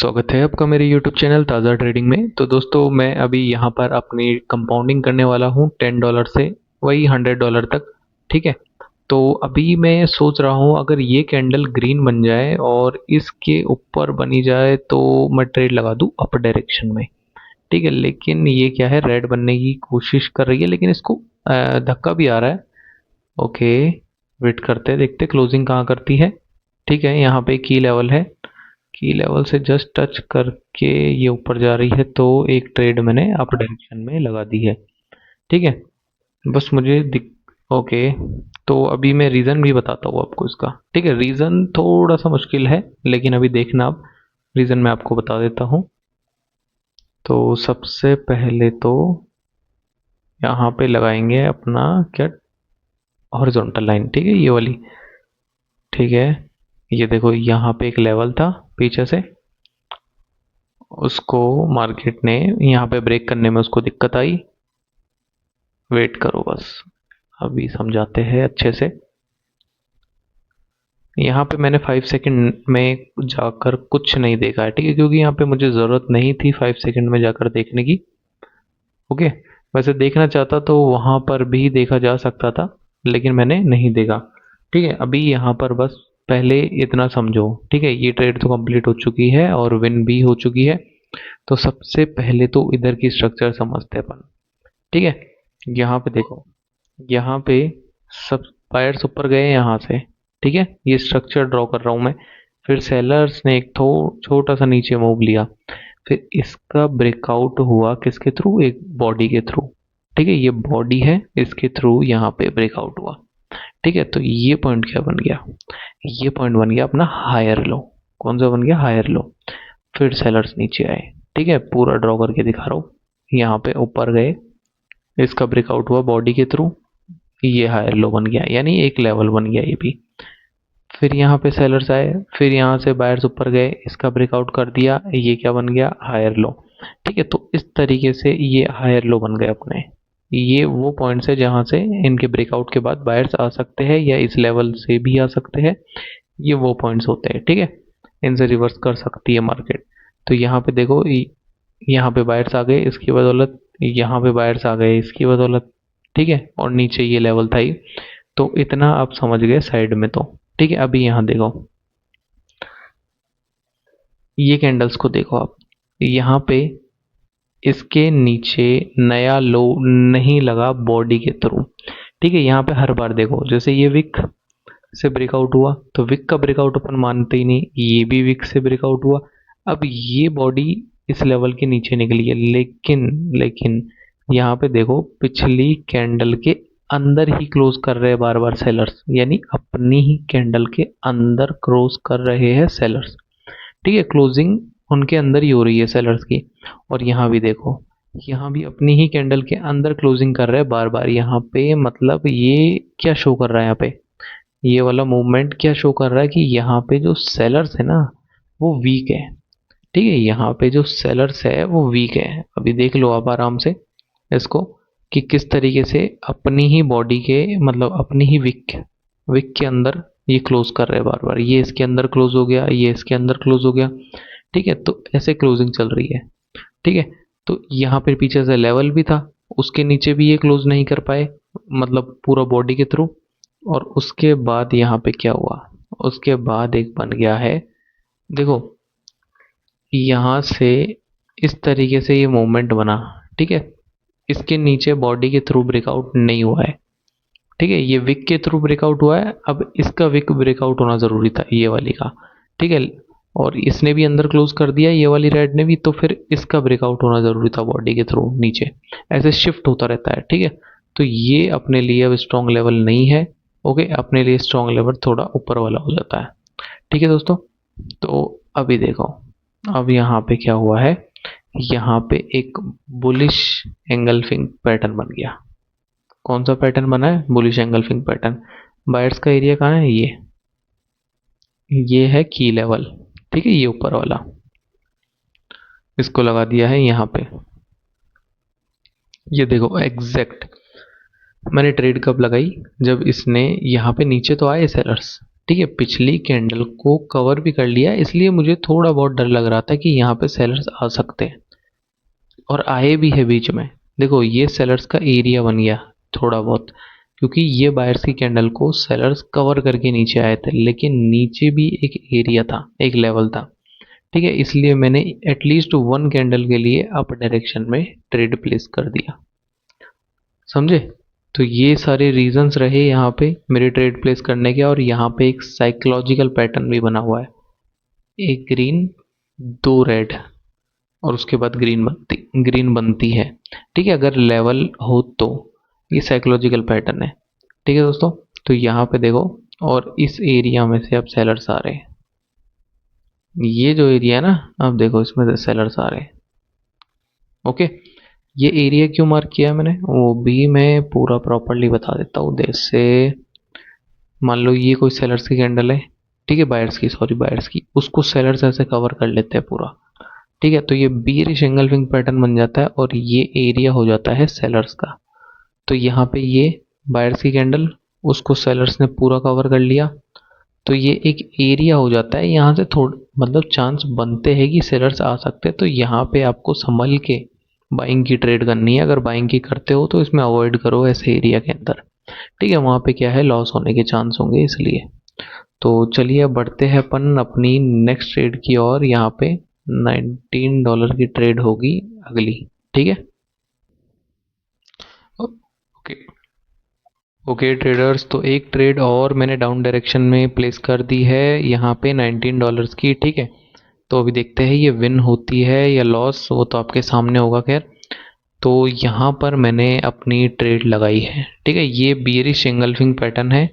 स्वागत है आपका मेरे YouTube चैनल ताज़ा ट्रेडिंग में। तो दोस्तों मैं अभी यहाँ पर अपनी कंपाउंडिंग करने वाला हूँ $10 से वही $100 तक। ठीक है, तो अभी मैं सोच रहा हूँ अगर ये कैंडल ग्रीन बन जाए और इसके ऊपर बनी जाए तो मैं ट्रेड लगा दूँ अप डायरेक्शन में। ठीक है, लेकिन ये क्या है, रेड बनने की कोशिश कर रही है लेकिन इसको धक्का भी आ रहा है। ओके, वेट करते हैं, देखते क्लोजिंग कहाँ करती है। ठीक है, यहाँ पे की लेवल है, की लेवल से जस्ट टच करके ये ऊपर जा रही है, तो एक ट्रेड मैंने अप डायरेक्शन में लगा दी है। ठीक है, बस मुझे दिक ओके, तो अभी मैं रीज़न भी बताता हूँ आपको इसका। ठीक है, रीज़न थोड़ा सा मुश्किल है लेकिन अभी देखना आप, रीज़न मैं आपको बता देता हूँ। तो सबसे पहले तो यहाँ पे लगाएंगे अपना क्या, हॉरिजॉन्टल लाइन। ठीक है, ये वाली। ठीक है, ये देखो यहाँ पे एक लेवल था पीछे से, उसको मार्केट ने यहाँ पे ब्रेक करने में उसको दिक्कत आई। वेट करो बस, अभी समझाते हैं अच्छे से। यहाँ पे मैंने 5 सेकंड में जाकर कुछ नहीं देखा है, ठीक है, क्योंकि यहाँ पे मुझे ज़रूरत नहीं थी 5 सेकंड में जाकर देखने की। ओके, वैसे देखना चाहता तो वहाँ पर भी देखा जा सकता था लेकिन मैंने नहीं देखा। ठीक है, अभी यहाँ पर बस पहले इतना समझो। ठीक है, ये ट्रेड तो कंप्लीट हो चुकी है और विन भी हो चुकी है। तो सबसे पहले तो इधर की स्ट्रक्चर समझते हैं अपन। ठीक है, यहाँ पे देखो, यहाँ पे सब बायर्स ऊपर गए यहाँ से। ठीक है, ये स्ट्रक्चर ड्रॉ कर रहा हूँ मैं। फिर सेलर्स ने एक थो छोटा सा नीचे मूव लिया, फिर इसका ब्रेकआउट हुआ किसके थ्रू, एक बॉडी के थ्रू। ठीक है, ये बॉडी है, इसके थ्रू यहाँ पे ब्रेकआउट हुआ। ठीक है, तो ये पॉइंट क्या बन गया, ये पॉइंट बन गया अपना हायर लो। कौन सा बन गया, हायर लो। फिर सेलर्स नीचे आए। ठीक है, पूरा ड्रॉ करके दिखा रहा हूँ। यहाँ पे ऊपर गए, इसका ब्रेकआउट हुआ बॉडी के थ्रू, ये हायर लो बन गया, यानी एक लेवल बन गया ये भी। फिर यहाँ पे सेलर्स आए, फिर यहाँ से बायर्स ऊपर गए, इसका ब्रेकआउट कर दिया, ये क्या बन गया, हायर लो। ठीक है, तो इस तरीके से ये हायर लो बन गए अपने। ये वो पॉइंट्स है जहाँ से इनके ब्रेकआउट के बाद बायर्स आ सकते हैं या इस लेवल से भी आ सकते हैं। ये वो पॉइंट्स होते हैं। ठीक है, इनसे रिवर्स कर सकती है मार्केट। तो यहाँ पे देखो, यहाँ पे बायर्स आ गए इसकी बदौलत, यहाँ पे बायर्स आ गए इसकी बदौलत। ठीक है, और नीचे ये लेवल था ही। तो इतना आप समझ गए साइड में तो। ठीक है, अभी यहाँ देखो, ये कैंडल्स को देखो आप, यहाँ पे इसके नीचे नया लो नहीं लगा बॉडी के थ्रू। ठीक है, यहाँ पे हर बार देखो, जैसे ये विक से ब्रेकआउट हुआ तो विक का ब्रेकआउट अपन मानते ही नहीं, ये भी विक से ब्रेकआउट हुआ। अब ये बॉडी इस लेवल के नीचे निकली है, लेकिन लेकिन यहाँ पे देखो पिछली कैंडल के अंदर ही क्लोज कर रहे हैं बार बार सेलर्स, यानी अपनी ही कैंडल के अंदर क्लोज कर रहे हैं सेलर्स। ठीक है, क्लोजिंग उनके अंदर ही हो रही है सेलर्स की। और यहाँ भी देखो, यहाँ भी अपनी ही कैंडल के अंदर क्लोजिंग कर रहे हैं बार बार। यहाँ पे मतलब ये क्या शो कर रहा है, यहाँ पे ये वाला मूवमेंट क्या शो कर रहा है कि यहाँ पे जो सेलर्स है ना वो वीक है। ठीक है, यहाँ पे जो सेलर्स है वो वीक है। अभी देख लो आप आराम से इसको, कि किस तरीके से अपनी ही बॉडी के, मतलब अपनी ही विक विक के अंदर ये क्लोज कर रहे हैं बार बार। ये इसके अंदर क्लोज हो गया, ये इसके अंदर क्लोज हो गया। ठीक है, तो ऐसे क्लोजिंग चल रही है। ठीक है, तो यहाँ पे पीछे से लेवल भी था, उसके नीचे भी ये क्लोज नहीं कर पाए, मतलब पूरा बॉडी के थ्रू। और उसके बाद यहाँ पे क्या हुआ, उसके बाद एक बन गया है, देखो यहाँ से इस तरीके से ये मूवमेंट बना। ठीक है, इसके नीचे बॉडी के थ्रू ब्रेकआउट नहीं हुआ है। ठीक है, ये विक के थ्रू ब्रेकआउट हुआ है, अब इसका विक ब्रेकआउट होना ज़रूरी था, ये वाली का। ठीक है, और इसने भी अंदर क्लोज कर दिया, ये वाली रेड ने भी, तो फिर इसका ब्रेकआउट होना ज़रूरी था बॉडी के थ्रू नीचे। ऐसे शिफ्ट होता रहता है। ठीक है, तो ये अपने लिए अब स्ट्रॉन्ग लेवल नहीं है। ओके, अपने लिए स्ट्रॉन्ग लेवल थोड़ा ऊपर वाला हो जाता है। ठीक है दोस्तों, तो अभी देखो, अब यहाँ पे क्या हुआ है, यहाँ पे एक बुलिश एंगल्फिंग पैटर्न बन गया। कौन सा पैटर्न बना है, बुलिश एंगल्फिंग पैटर्न। बायर्स का एरिया कहाँ है, ये है की लेवल। ठीक है, ये ऊपर वाला, इसको लगा दिया है यहाँ पे। ये देखो एग्जैक्ट मैंने ट्रेड कब लगाई, जब इसने यहाँ पे नीचे तो आए सेलर्स, ठीक है, पिछली कैंडल को कवर भी कर लिया, इसलिए मुझे थोड़ा बहुत डर लग रहा था कि यहाँ पे सेलर्स आ सकते हैं, और आए भी है बीच में। देखो ये सेलर्स का एरिया बन गया थोड़ा बहुत, क्योंकि ये बायर्स की कैंडल को सेलर्स कवर करके नीचे आए थे, लेकिन नीचे भी एक एरिया था, एक लेवल था। ठीक है, इसलिए मैंने एटलीस्ट वन कैंडल के लिए अप डायरेक्शन में ट्रेड प्लेस कर दिया। समझे? तो ये सारे रीजंस रहे यहाँ पे मेरे ट्रेड प्लेस करने के, और यहाँ पे एक साइकोलॉजिकल पैटर्न भी बना हुआ है, एक ग्रीन, दो रेड, और उसके बाद ग्रीन बनती है। ठीक है, अगर लेवल हो तो ये साइकोलॉजिकल पैटर्न है। ठीक है दोस्तों, तो यहाँ पे देखो, और इस एरिया में से अब सेलर्स आ रहे हैं। ये जो एरिया है ना, अब देखो इसमें से सेलर्स आ रहे हैं। ओके, ये एरिया क्यों मार्क किया है मैंने, वो भी मैं पूरा प्रॉपरली बता देता हूँ। जैसे मान लो ये कोई सेलर्स की कैंडल है, ठीक है, बायर्स की, सॉरी बायर्स की, उसको सेलर्स ऐसे कवर कर लेते हैं पूरा। ठीक है, तो ये बीयरिश एंगल्फिंग पैटर्न बन जाता है, और ये एरिया हो जाता है सेलर्स का। तो यहाँ पे ये बायर्स की कैंडल, उसको सेलर्स ने पूरा कवर कर लिया, तो ये एक एरिया हो जाता है। यहाँ से थोड़ा मतलब चांस बनते हैं कि सेलर्स आ सकते हैं, तो यहाँ पे आपको संभल के बाइंग की ट्रेड करनी है। अगर बाइंग की करते हो तो इसमें अवॉइड करो ऐसे एरिया के अंदर। ठीक है, वहाँ पे क्या है, लॉस होने के चांस होंगे, इसलिए। तो चलिए अब बढ़ते हैं अपन अपनी नेक्स्ट ट्रेड की ओर। यहाँ पे $19 की ट्रेड होगी अगली। ठीक है, ओके ओके ट्रेडर्स, तो एक ट्रेड और मैंने डाउन डायरेक्शन में प्लेस कर दी है यहाँ पे $19 की। ठीक है, तो अभी देखते हैं ये विन होती है या लॉस, वो तो आपके सामने होगा। खैर, तो यहाँ पर मैंने अपनी ट्रेड लगाई है। ठीक है, ये बियरिश एंगल्फिंग पैटर्न है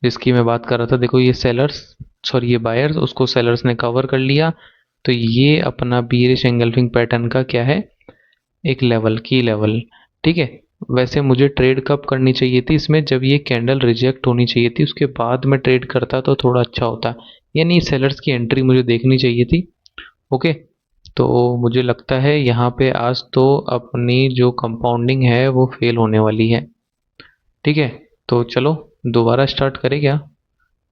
जिसकी मैं बात कर रहा था। देखो ये सेलर्स, सॉरी ये बायर्स, उसको सेलर्स ने कवर कर लिया, तो ये अपना बियरिश एंगल्फिंग पैटर्न का क्या है, एक लेवल की लेवल। ठीक है, वैसे मुझे ट्रेड कब करनी चाहिए थी इसमें, जब ये कैंडल रिजेक्ट होनी चाहिए थी, उसके बाद मैं ट्रेड करता तो थोड़ा अच्छा होता, यानी सेलर्स की एंट्री मुझे देखनी चाहिए थी। ओके, तो मुझे लगता है यहाँ पे आज तो अपनी जो कंपाउंडिंग है वो फेल होने वाली है। ठीक है, तो चलो दोबारा स्टार्ट करें क्या?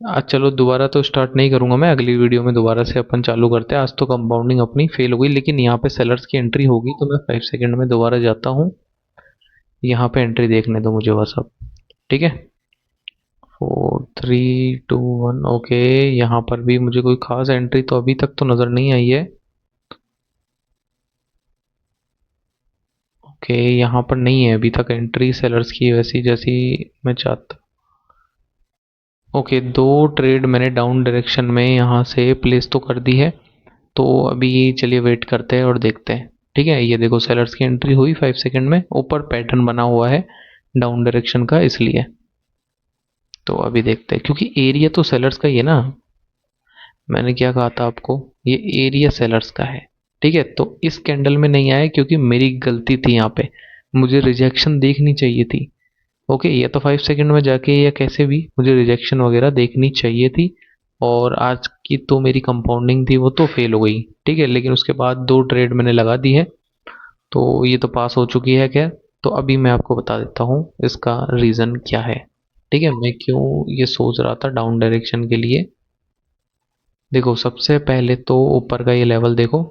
आज चलो दोबारा तो स्टार्ट नहीं करूंगा मैं, अगली वीडियो में दोबारा से अपन चालू करते हैं। आज तो कंपाउंडिंग अपनी फेल हो गई, लेकिन यहाँ पे सेलर्स की एंट्री होगी, तो मैं 5 सेकंड में दोबारा जाता हूँ। यहाँ पे एंट्री देखने दो मुझे बस अब। ठीक है, 4 3 2 1। ओके, यहाँ पर भी मुझे कोई खास एंट्री तो अभी तक तो नज़र नहीं आई है। ओके, यहाँ पर नहीं है अभी तक एंट्री सेलर्स की वैसी जैसी मैं चाहता। ओके, दो ट्रेड मैंने डाउन डायरेक्शन में यहाँ से प्लेस तो कर दी है, तो अभी चलिए वेट करते हैं और देखते हैं। ठीक है, ये देखो सेलर्स की एंट्री हुई 5 सेकंड में, ऊपर पैटर्न बना हुआ है डाउन डायरेक्शन का, इसलिए। तो अभी देखते हैं, क्योंकि एरिया तो सेलर्स का ही है ना, मैंने क्या कहा था आपको, ये एरिया सेलर्स का है। ठीक है, तो इस कैंडल में नहीं आया क्योंकि मेरी गलती थी, यहाँ पे मुझे रिजेक्शन देखनी चाहिए थी। ओके, या तो 5 सेकंड में जाके या कैसे भी मुझे रिजेक्शन वगैरह देखनी चाहिए थी, और आज की तो मेरी कंपाउंडिंग थी वो तो फेल हो गई। ठीक है, लेकिन उसके बाद दो ट्रेड मैंने लगा दी है, तो ये तो पास हो चुकी है। क्या, तो अभी मैं आपको बता देता हूँ इसका रीज़न क्या है। ठीक है, मैं क्यों ये सोच रहा था डाउन डायरेक्शन के लिए। देखो सबसे पहले तो ऊपर का ये लेवल देखो,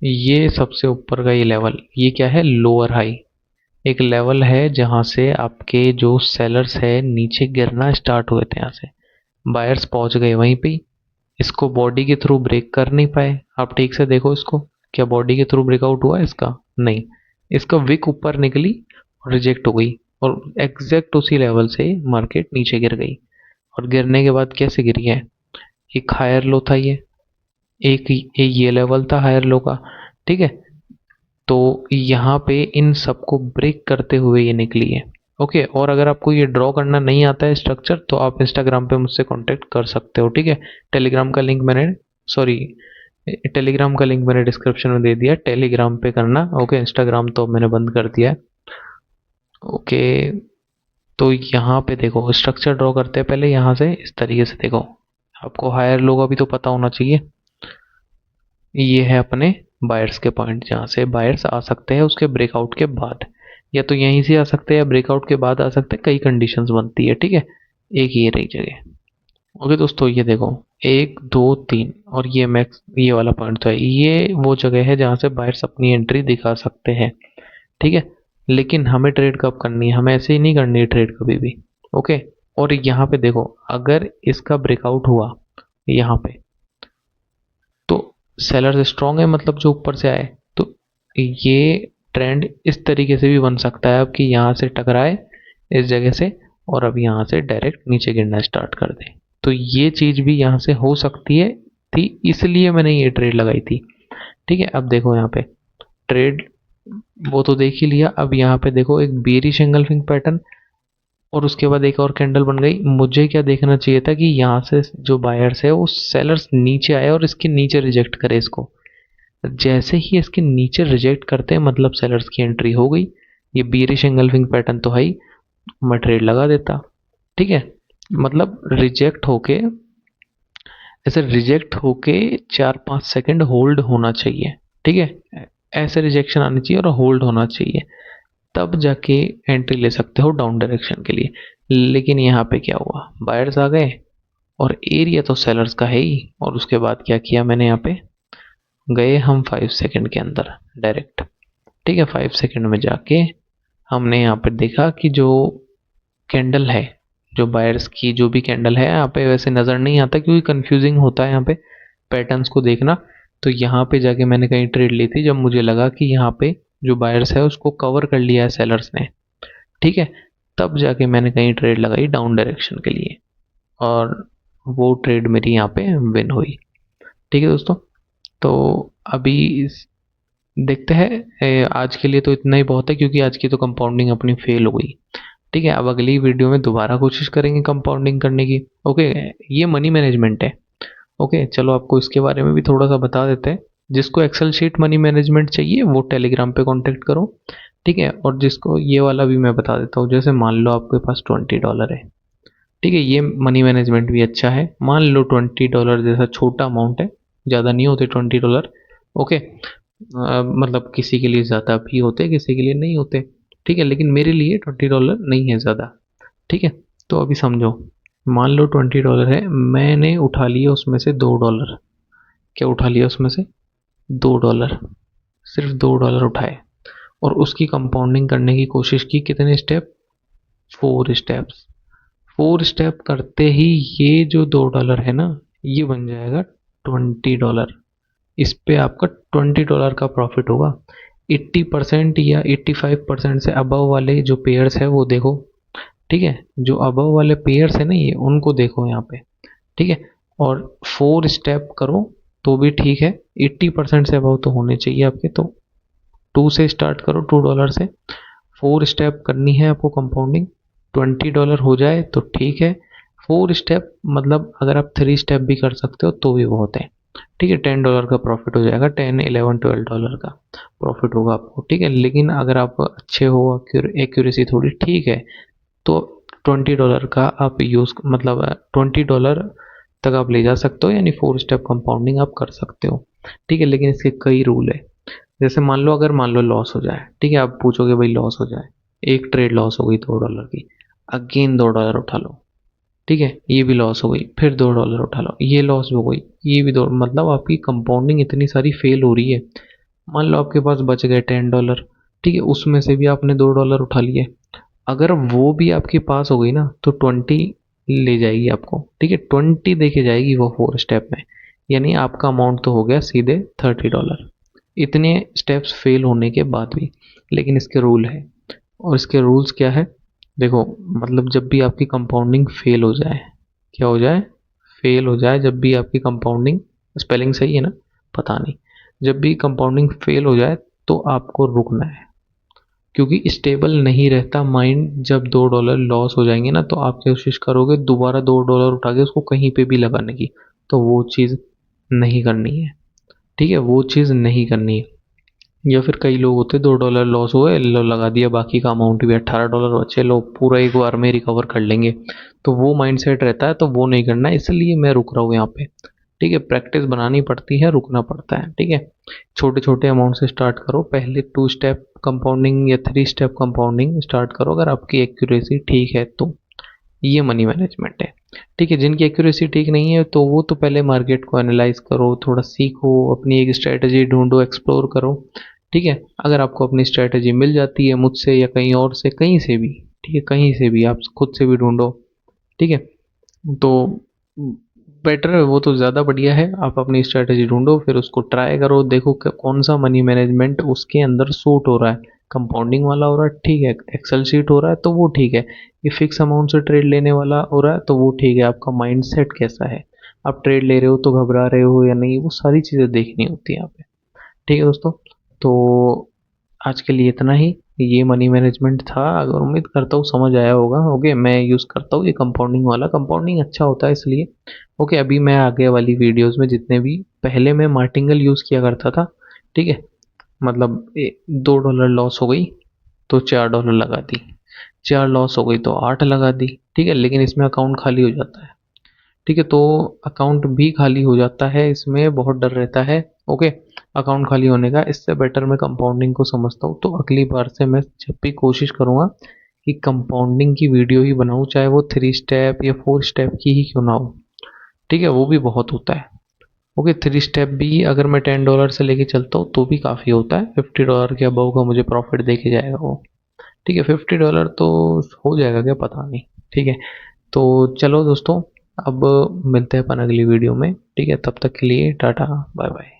ये सबसे ऊपर का ये लेवल, ये क्या है, लोअर हाई एक लेवल है, जहाँ से आपके जो सेलर्स है नीचे गिरना स्टार्ट हुए थे, यहाँ से बायर्स पहुंच गए वहीं पे ही। इसको बॉडी के थ्रू ब्रेक कर नहीं पाए। आप ठीक से देखो इसको, क्या बॉडी के थ्रू ब्रेकआउट हुआ इसका? नहीं, इसका विक ऊपर निकली और रिजेक्ट हो गई, और एग्जैक्ट उसी लेवल से मार्केट नीचे गिर गई। और गिरने के बाद कैसे गिरी है, एक हायर लो था ये, एक ये लेवल था हायर लो का। ठीक है, तो यहाँ पे इन सबको ब्रेक करते हुए ये निकली है। ओके, और अगर आपको ये ड्रॉ करना नहीं आता है स्ट्रक्चर, तो आप इंस्टाग्राम पे मुझसे कांटेक्ट कर सकते हो। ठीक है, टेलीग्राम का लिंक मैंने, सॉरी टेलीग्राम का लिंक मैंने डिस्क्रिप्शन में दे दिया, टेलीग्राम पे करना। ओके, इंस्टाग्राम तो मैंने बंद कर दिया है। ओके, तो यहाँ पे देखो स्ट्रक्चर ड्रॉ करते हैं पहले, यहाँ से इस तरीके से देखो, आपको हायर लो का भी तो पता होना चाहिए। ये है अपने बायर्स के पॉइंट, जहाँ से बायर्स आ सकते हैं उसके ब्रेकआउट के बाद, या तो यहीं से आ सकते हैं या ब्रेकआउट के बाद आ सकते हैं, कई कंडीशंस बनती है। ठीक है, एक ये रही जगह। ओके दोस्तों, ये देखो 1 2 3 और ये मैक्स, ये वाला पॉइंट तो है, ये वो जगह है जहाँ से बायर्स अपनी एंट्री दिखा सकते हैं। ठीक है, लेकिन हमें ट्रेड कब करनी है, हमें ऐसे ही नहीं करनी है ट्रेड कभी भी। ओके, और यहाँ पे देखो अगर इसका ब्रेकआउट हुआ यहाँ पे, तो सेलर्स स्ट्रांग है, मतलब जो ऊपर से आए, तो ये ट्रेंड इस तरीके से भी बन सकता है अब कि यहाँ से टकराए इस जगह से और अब यहाँ से डायरेक्ट नीचे गिरना स्टार्ट कर दे। तो ये चीज़ भी यहाँ से हो सकती है थी, इसलिए मैंने ये ट्रेड लगाई थी। ठीक है, अब देखो यहाँ पे ट्रेड वो तो देख ही लिया। अब यहाँ पे देखो एक बेरिश एंगल्फिंग पैटर्न और उसके बाद एक और कैंडल बन गई। मुझे क्या देखना चाहिए था कि यहाँ से जो बायर्स है वो सेलर्स नीचे आए और इसके नीचे रिजेक्ट करे इसको। जैसे ही इसके नीचे रिजेक्ट करते हैं मतलब सेलर्स की एंट्री हो गई। ये बीरिश एंगल्फिंग पैटर्न तो है ही, मैं ट्रेड लगा देता। ठीक है, मतलब रिजेक्ट होके, ऐसे रिजेक्ट होके 4 5 सेकंड होल्ड होना चाहिए। ठीक है, ऐसे रिजेक्शन आनी चाहिए और होल्ड होना चाहिए, तब जाके एंट्री ले सकते हो डाउन डायरेक्शन के लिए। लेकिन यहाँ पे क्या हुआ, बायर्स आ गए और एरिया तो सेलर्स का है ही। और उसके बाद क्या किया मैंने, यहाँ पे गए हम 5 सेकंड के अंदर डायरेक्ट। ठीक है, 5 सेकंड में जाके हमने यहाँ पे देखा कि जो कैंडल है, जो बायर्स की जो भी कैंडल है, यहाँ पे वैसे नज़र नहीं आता क्योंकि कंफ्यूजिंग होता है यहाँ पे पैटर्न्स को देखना। तो यहाँ पे जाके मैंने कहीं ट्रेड ली थी जब मुझे लगा कि यहाँ पे जो बायर्स है उसको कवर कर लिया है सेलर्स ने। ठीक है, तब जाके मैंने कहीं ट्रेड लगाई डाउन डायरेक्शन के लिए और वो ट्रेड मेरी यहाँ पे विन हुई। ठीक है दोस्तों, तो अभी देखते हैं, आज के लिए तो इतना ही बहुत है क्योंकि आज की तो कंपाउंडिंग अपनी फेल हो गई। ठीक है, अब अगली वीडियो में दोबारा कोशिश करेंगे कंपाउंडिंग करने की। ओके, ये मनी मैनेजमेंट है। ओके, चलो आपको इसके बारे में भी थोड़ा सा बता देते हैं। जिसको एक्सेल शीट मनी मैनेजमेंट चाहिए वो टेलीग्राम पे कांटेक्ट करो। ठीक है, और जिसको ये वाला भी मैं बता देता हूँ, जैसे मान लो आपके पास $20 है। ठीक है, ये मनी मैनेजमेंट भी अच्छा है। मान लो $20 जैसा छोटा अमाउंट है, ज़्यादा नहीं होते $20। ओके, मतलब किसी के लिए ज़्यादा भी होते, किसी के लिए नहीं होते। ठीक है, लेकिन मेरे लिए $20 नहीं है ज़्यादा। ठीक है, तो अभी समझो, मान लो $20 है, मैंने उठा लिया उसमें से $2। क्या उठा लिया उसमें से? $2, सिर्फ $2 उठाए और उसकी कंपाउंडिंग करने की कोशिश की। कितने स्टेप? 4 स्टेप्स। 4 स्टेप करते ही ये जो $2 है ना, ये बन जाएगा $20। इस पे आपका $20 का प्रॉफिट होगा। 80% या 85% से अबव वाले जो पेयर्स है वो देखो। ठीक है, जो अबव वाले पेयर्स है ना, ये उनको देखो यहाँ पे। ठीक है, और 4 स्टेप करो तो भी ठीक है, 80% से अबव तो होने चाहिए आपके। तो 2 से स्टार्ट करो, $2 से। 4 स्टेप करनी है आपको कंपाउंडिंग। $20 हो जाए तो ठीक है। 4 स्टेप मतलब अगर आप 3 स्टेप भी कर सकते हो तो भी बहुत है। ठीक है, $10 का प्रॉफिट हो जाएगा, 10 11 $12 का प्रॉफिट होगा आपको। ठीक है, लेकिन अगर आप अच्छे हो, एक्यूरेसी थोड़ी ठीक है, तो $20 का आप यूज़ मतलब $20 तक आप ले जा सकते हो, यानी 4 स्टेप कंपाउंडिंग आप कर सकते हो। ठीक है, लेकिन इसके कई रूल है। जैसे मान लो, अगर मान लो लॉस हो जाए, ठीक है, आप पूछोगे भाई लॉस हो जाए, एक ट्रेड लॉस हो गई $2 की, अगेन $2 उठा लो। ठीक है, ये भी लॉस हो गई, फिर $2 उठा लो, ये लॉस हो गई, ये भी दो, मतलब आपकी कंपाउंडिंग इतनी सारी फेल हो रही है। मान लो आपके पास बच गए $10। ठीक है, उसमें से भी आपने $2 उठा लिए। अगर वो भी आपके पास हो गई ना तो 20 ले जाएगी आपको। ठीक है, 20 देके जाएगी वो 4 स्टेप में, यानी आपका अमाउंट तो हो गया सीधे $30 इतने स्टेप्स फेल होने के बाद भी। लेकिन इसके रूल है, और इसके रूल्स क्या है, देखो, मतलब जब भी आपकी कंपाउंडिंग फेल हो जाए, क्या हो जाए? फेल हो जाए। जब भी आपकी कंपाउंडिंग, स्पेलिंग सही है ना? पता नहीं, जब भी कंपाउंडिंग फेल हो जाए तो आपको रुकना है, क्योंकि स्टेबल नहीं रहता माइंड। जब $2 लॉस हो जाएंगे ना तो आप कोशिश करोगे दोबारा $2 उठा के उसको कहीं पे भी लगाने की, तो वो चीज़ नहीं करनी है। ठीक है, वो चीज़ नहीं करनी है। या फिर कई लोग होते, $2 लॉस हुए, लो लगा दिया, बाकी का अमाउंट भी $18 बचे, लो पूरा एक बार में रिकवर कर लेंगे, तो वो माइंडसेट रहता है, तो वो नहीं करना है, इसलिए मैं रुक रहा हूँ यहाँ पे। ठीक है, प्रैक्टिस बनानी पड़ती है, रुकना पड़ता है। ठीक है, छोटे छोटे अमाउंट से स्टार्ट करो, पहले 2 स्टेप कंपाउंडिंग या 3 स्टेप कंपाउंडिंग स्टार्ट करो, अगर आपकी एक्यूरेसी ठीक है तो। ये मनी मैनेजमेंट है। ठीक है, जिनकी एक्यूरेसी ठीक नहीं है तो वो तो पहले मार्केट को एनालाइज करो, थोड़ा सीखो, अपनी एक स्ट्रैटेजी ढूंढो, एक्सप्लोर करो। ठीक है, अगर आपको अपनी स्ट्रैटेजी मिल जाती है मुझसे या कहीं और से, कहीं से भी, ठीक है, कहीं से भी, आप खुद से भी ढूंढो। ठीक है, तो बेटर है, वो तो ज़्यादा बढ़िया है। आप अपनी स्ट्रैटेजी ढूंढो, फिर उसको ट्राई करो, देखो कि कौन सा मनी मैनेजमेंट उसके अंदर सूट हो रहा है। कंपाउंडिंग वाला हो रहा है, ठीक है, एक्सेल शीट हो रहा है तो वो ठीक है। ये फिक्स अमाउंट से ट्रेड लेने वाला हो रहा है तो वो ठीक है। आपका माइंड सेट कैसा है, आप ट्रेड ले रहे हो तो घबरा रहे हो या नहीं, वो सारी चीज़ें देखनी होती है यहाँ पे। ठीक है दोस्तों, तो आज के लिए इतना ही। ये मनी मैनेजमेंट था, अगर उम्मीद करता हूँ समझ आया होगा। ओके, मैं यूज़ करता हूँ ये कंपाउंडिंग वाला, कंपाउंडिंग अच्छा होता है इसलिए। ओके, अभी मैं आगे वाली वीडियोस में जितने भी, पहले मैं मार्टिंगल यूज़ किया करता था। ठीक है, मतलब $2 लॉस हो गई तो $4 लगा दी, 4 लॉस हो गई तो 8 लगा दी। ठीक है, लेकिन इसमें अकाउंट खाली हो जाता है। ठीक है, तो अकाउंट भी खाली हो जाता है, इसमें बहुत डर रहता है। ओके, अकाउंट खाली होने का, इससे बेटर मैं कंपाउंडिंग को समझता हूँ। तो अगली बार से मैं जब भी कोशिश करूँगा कि कंपाउंडिंग की वीडियो ही बनाऊँ, चाहे वो 3 स्टेप या 4 स्टेप की ही क्यों ना हो। ठीक है, वो भी बहुत होता है। ओके, 3 स्टेप भी अगर मैं $10 से लेके चलता हूँ तो भी काफ़ी होता है। $50 के अबव का मुझे प्रॉफिट देके जाएगा वो। ठीक है, $50 तो हो जाएगा क्या पता नहीं। ठीक है, तो चलो दोस्तों, अब मिलते हैं अपन अगली वीडियो में। ठीक है, तब तक के लिए टाटा, बाय बाय।